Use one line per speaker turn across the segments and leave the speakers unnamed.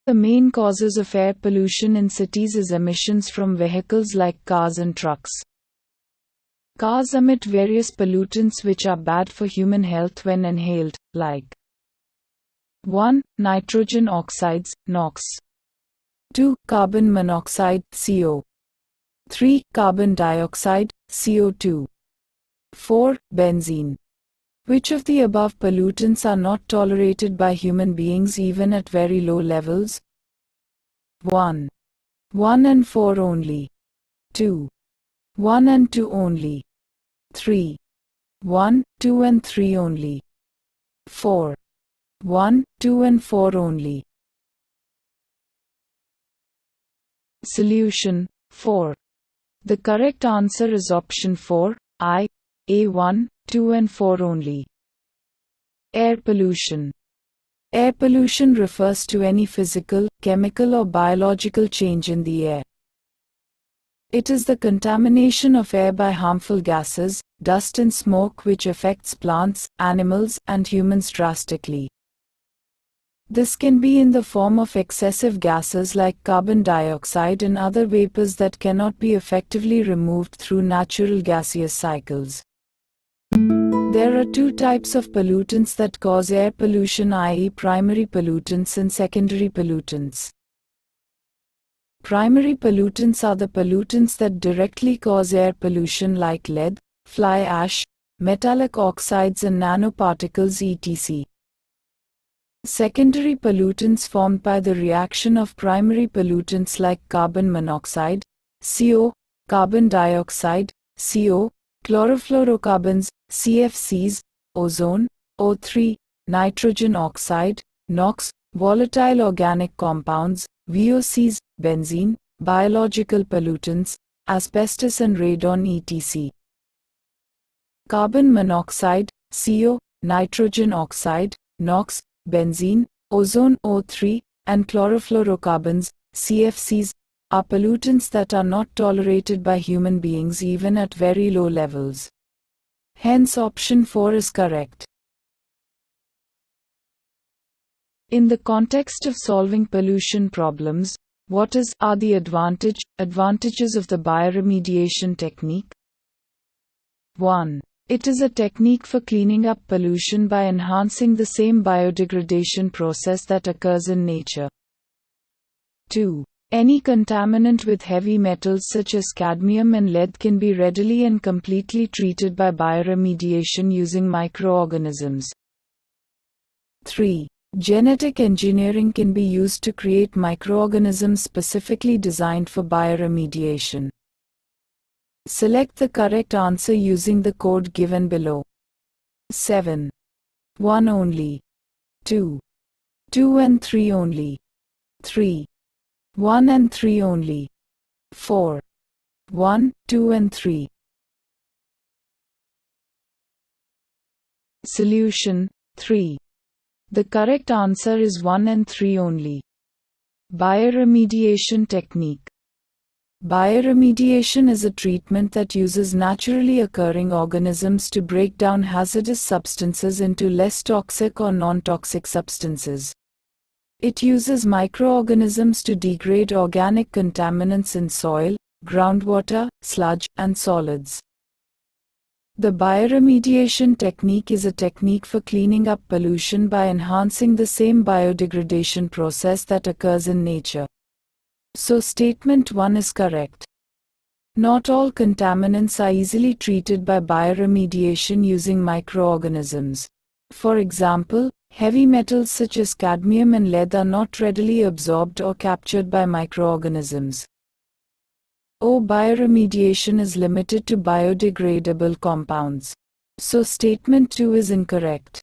The main causes of air pollution in cities is emissions from vehicles like cars and trucks. Cars emit various pollutants which are bad for human health when inhaled, like 1. Nitrogen oxides, NOx. 2. Carbon monoxide, CO. 3. Carbon dioxide, CO2. 4. Benzene. Which of the above pollutants are not tolerated by human beings even at very low levels? 1. 1 and 4 only. 2. 1 and 2 only. 3. 1, 2 and 3 only. 4. 1, 2 and 4 only. Solution 4. The correct answer is option 4, I, A1, 2 and 4 only. Air pollution. Air pollution refers to any physical, chemical or biological change in the air. It is the contamination of air by harmful gases, dust and smoke which affects plants, animals, and humans drastically. This can be in the form of excessive gases like carbon dioxide and other vapors that cannot be effectively removed through natural gaseous cycles. There are two types of pollutants that cause air pollution, i.e. primary pollutants and secondary pollutants. Primary pollutants are the pollutants that directly cause air pollution like lead, fly ash, metallic oxides and nanoparticles etc. Secondary pollutants formed by the reaction of primary pollutants like carbon monoxide, CO, carbon dioxide, CO, chlorofluorocarbons, CFCs, ozone, O3, nitrogen oxide, NOx, volatile organic compounds, VOCs, benzene, biological pollutants, asbestos and radon etc. Carbon monoxide, CO, nitrogen oxide, NOx, benzene, ozone O3, and chlorofluorocarbons, CFCs, are pollutants that are not tolerated by human beings even at very low levels. Hence option 4 is correct. In the context of solving pollution problems, what are the advantages of the bioremediation technique? 1. It is a technique for cleaning up pollution by enhancing the same biodegradation process that occurs in nature. 2. Any contaminant with heavy metals such as cadmium and lead can be readily and completely treated by bioremediation using microorganisms. 3. Genetic engineering can be used to create microorganisms specifically designed for bioremediation. Select the correct answer using the code given below. 7. 1 only. 2. 2 and 3 only. 3. 1 and 3 only. 4. 1, 2 and 3. Solution 3. The correct answer is 1 and 3 only. Bioremediation technique. Bioremediation is a treatment that uses naturally occurring organisms to break down hazardous substances into less toxic or non-toxic substances. It uses microorganisms to degrade organic contaminants in soil, groundwater, sludge, and solids. The bioremediation technique is a technique for cleaning up pollution by enhancing the same biodegradation process that occurs in nature. So statement 1 is correct. Not all contaminants are easily treated by bioremediation using microorganisms. For example, heavy metals such as cadmium and lead are not readily absorbed or captured by microorganisms. Bioremediation is limited to biodegradable compounds. So statement 2 is incorrect.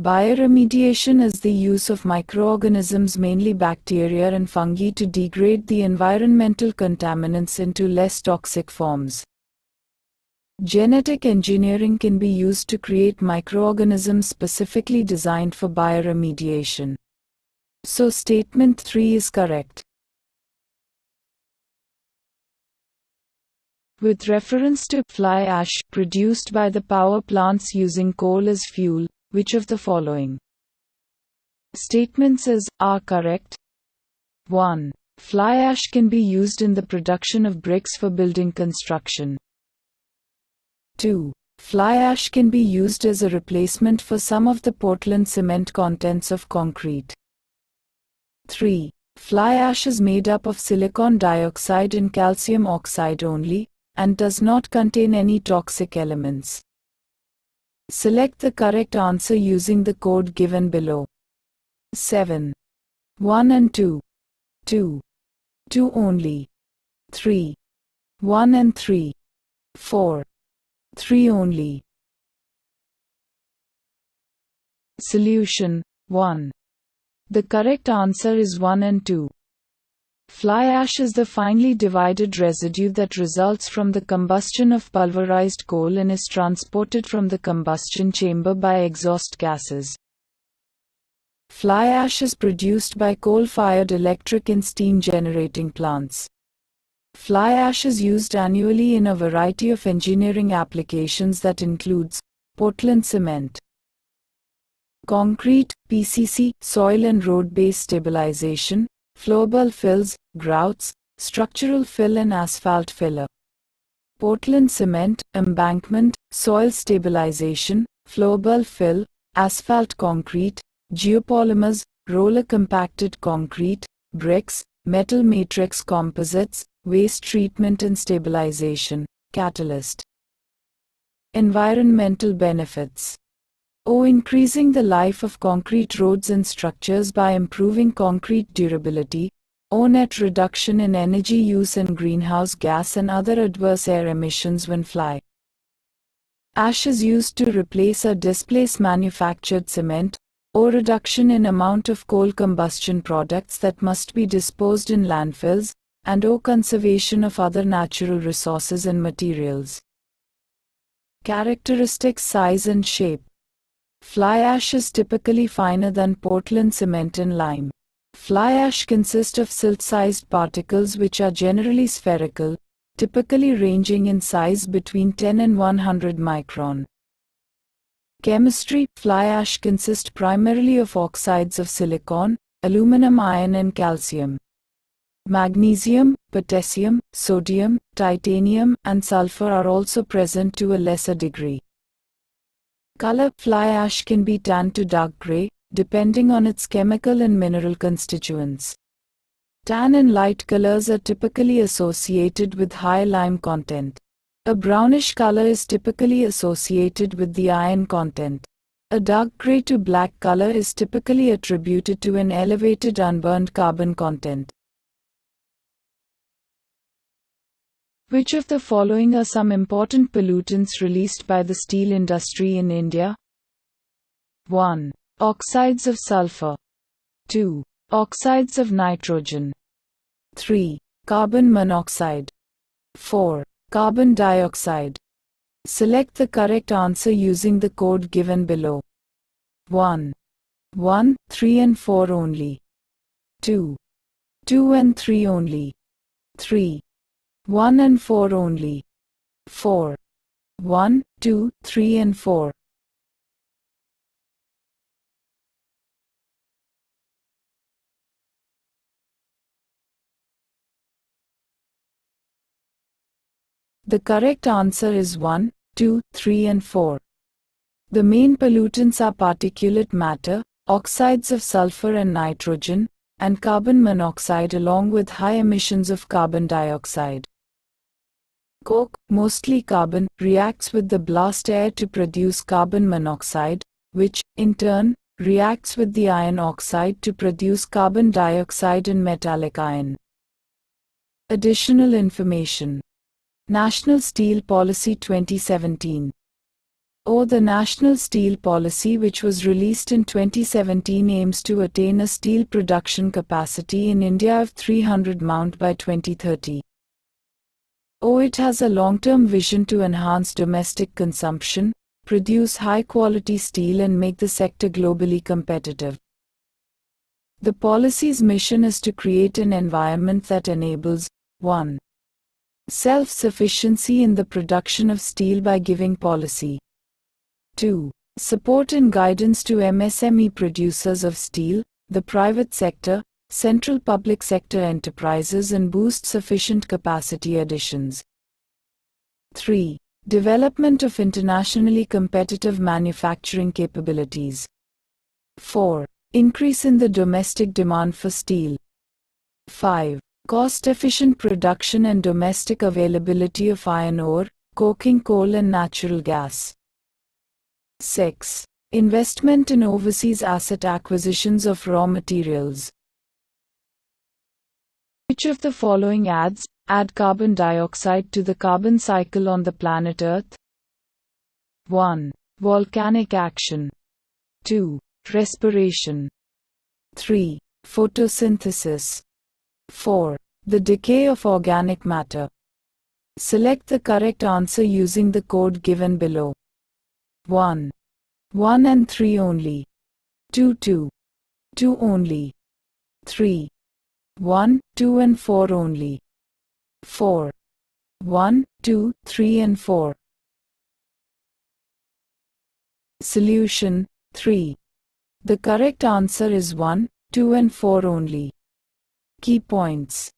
Bioremediation is the use of microorganisms, mainly bacteria and fungi, to degrade the environmental contaminants into less toxic forms. Genetic engineering can be used to create microorganisms specifically designed for bioremediation. So statement 3 is correct. With reference to fly ash produced by the power plants using coal as fuel, which of the following statements are correct? 1. Fly ash can be used in the production of bricks for building construction. 2. Fly ash can be used as a replacement for some of the Portland cement contents of concrete. 3. Fly ash is made up of silicon dioxide and calcium oxide only, and does not contain any toxic elements. Select the correct answer using the code given below. 7. 1 and 2. 2. 2 only. 3. 1 and 3. 4. 3 only. Solution 1. The correct answer is 1 and 2. Fly ash is the finely divided residue that results from the combustion of pulverized coal and is transported from the combustion chamber by exhaust gases. Fly ash is produced by coal-fired electric and steam generating plants. Fly ash is used annually in a variety of engineering applications that includes Portland cement, concrete, PCC, soil and road base stabilization, flowable fills, grouts, structural fill and asphalt filler. Portland cement, embankment, soil stabilization, flowable fill, asphalt concrete, geopolymers, roller compacted concrete, bricks, metal matrix composites, waste treatment and stabilization, catalyst. Environmental benefits. Increasing the life of concrete roads and structures by improving concrete durability. Net reduction in energy use and greenhouse gas and other adverse air emissions when fly ash is used to replace or displace manufactured cement. Reduction in amount of coal combustion products that must be disposed in landfills, and conservation of other natural resources and materials. Characteristics, size and shape. Fly ash is typically finer than Portland cement and lime. Fly ash consists of silt-sized particles which are generally spherical, typically ranging in size between 10 and 100 micron. Chemistry. Fly ash consists primarily of oxides of silicon, aluminum iron and calcium. Magnesium, potassium, sodium, titanium, and sulfur are also present to a lesser degree. Color. Fly ash can be tan to dark gray, depending on its chemical and mineral constituents. Tan and light colors are typically associated with high lime content. A brownish color is typically associated with the iron content. A dark gray to black color is typically attributed to an elevated unburned carbon content. Which of the following are some important pollutants released by the steel industry in India? 1. Oxides of sulfur. 2. Oxides of nitrogen. 3. Carbon monoxide. 4. Carbon dioxide. Select the correct answer using the code given below. 1. 1, 3 and 4 only. 2. 2 and 3 only. 3. 1 and 4 only. 4. 1, 2, 3 and 4. The correct answer is 1, 2, 3 and 4. The main pollutants are particulate matter, oxides of sulfur and nitrogen, and carbon monoxide along with high emissions of carbon dioxide. Coke, mostly carbon, reacts with the blast air to produce carbon monoxide, which, in turn, reacts with the iron oxide to produce carbon dioxide and metallic iron. Additional information. National Steel Policy 2017. The National Steel Policy, which was released in 2017, aims to attain a steel production capacity in India of 300 mount by 2030. It has a long-term vision to enhance domestic consumption, produce high-quality steel and make the sector globally competitive. The policy's mission is to create an environment that enables 1. Self-sufficiency in the production of steel by giving policy. 2. Support and guidance to MSME producers of steel, the private sector, central public sector enterprises and boost sufficient capacity additions. 3. Development of internationally competitive manufacturing capabilities. 4. Increase in the domestic demand for steel. 5. Cost-efficient production and domestic availability of iron ore, coking coal and natural gas. 6. Investment in overseas asset acquisitions of raw materials. Which of the following add carbon dioxide to the carbon cycle on the planet Earth? 1. Volcanic action. 2. Respiration. 3. Photosynthesis. 4. The decay of organic matter. Select the correct answer using the code given below. 1. 1 and 3 only. 2 2. 2 only. 3. 1, 2 and 4 only. 4. 1, 2, 3 and 4. Solution 3. The correct answer is 1, 2 and 4 only. Key points.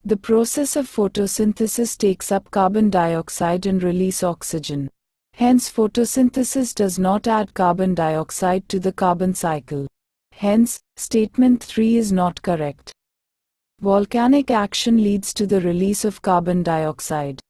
The process of photosynthesis takes up carbon dioxide and release oxygen. Hence photosynthesis does not add carbon dioxide to the carbon cycle. Hence, statement 3 is not correct. Volcanic action leads to the release of carbon dioxide.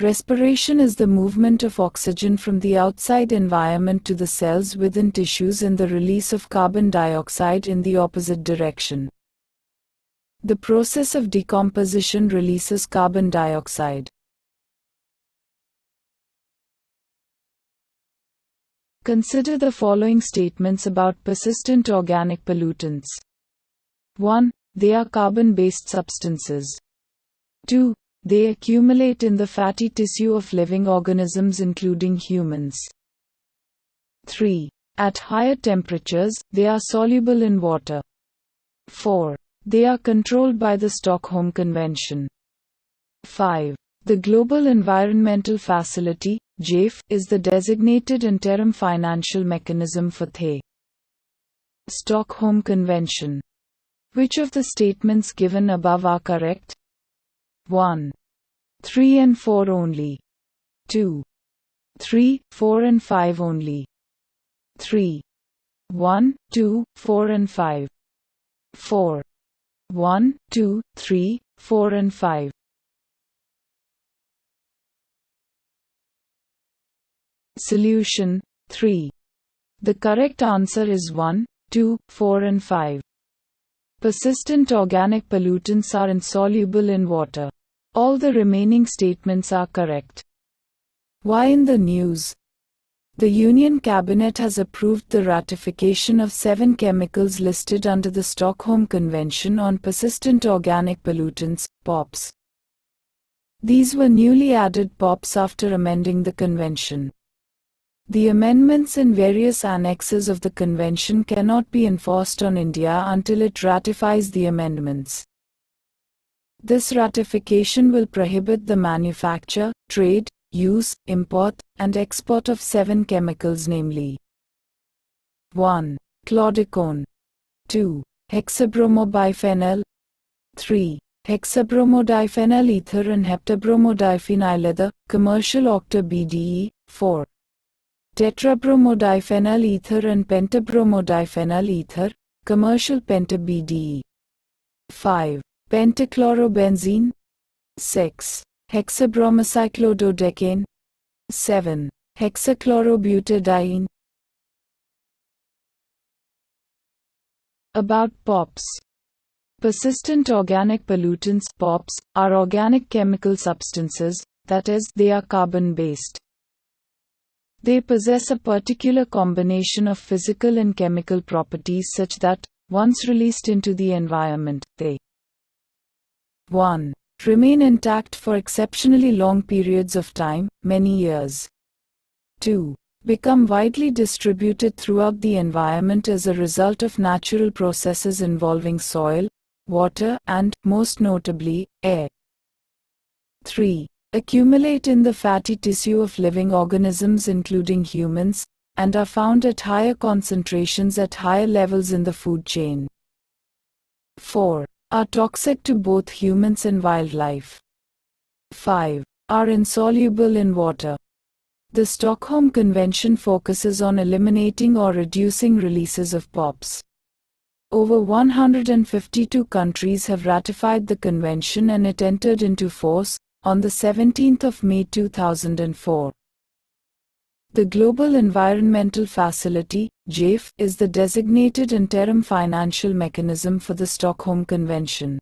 Respiration is the movement of oxygen from the outside environment to the cells within tissues and the release of carbon dioxide in the opposite direction. The process of decomposition releases carbon dioxide. Consider the following statements about persistent organic pollutants. 1. They are carbon-based substances. 2. They accumulate in the fatty tissue of living organisms including humans. 3. At higher temperatures, they are soluble in water. 4. They are controlled by the Stockholm Convention. 5. The Global Environmental Facility, GEF, is the designated interim financial mechanism for the Stockholm Convention. Which of the statements given above are correct? 1. 3 and 4 only. 2. 3, 4 and 5 only. 3. 1, 2, 4 and 5. 4. 1, 2, 3, 4 and 5. Solution 3. The correct answer is 1, 2, 4 and 5. Persistent organic pollutants are insoluble in water. All the remaining statements are correct. Why in the news? The Union Cabinet has approved the ratification of 7 chemicals listed under the Stockholm Convention on Persistent Organic Pollutants, POPs. These were newly added POPs after amending the convention. The amendments in various annexes of the convention cannot be enforced on India until it ratifies the amendments. This ratification will prohibit the manufacture, trade, use, import, and export of 7 chemicals namely 1. Chlordecone. 2. Hexabromobiphenyl. 3. Hexabromodiphenyl ether and heptabromodiphenyl ether, commercial octa BDE. 4. Tetrabromodiphenyl ether and pentabromodiphenyl ether, commercial penta BDE. 5. Pentachlorobenzene. 6. Hexabromоcyclododecane. 7. Hexachlorobutadiene. About POPs. Persistent organic pollutants (POPs) are organic chemical substances, that is, they are carbon-based. They possess a particular combination of physical and chemical properties such that, once released into the environment, they 1. Remain intact for exceptionally long periods of time, many years. 2. Become widely distributed throughout the environment as a result of natural processes involving soil, water, and, most notably, air. 3. Accumulate in the fatty tissue of living organisms including humans, and are found at higher concentrations at higher levels in the food chain. 4. Are toxic to both humans and wildlife. 5. Are insoluble in water. The Stockholm Convention focuses on eliminating or reducing releases of POPs. Over 152 countries have ratified the convention and it entered into force on the 17th of May 2004. The Global Environmental Facility (GEF) is the designated interim financial mechanism for the Stockholm Convention.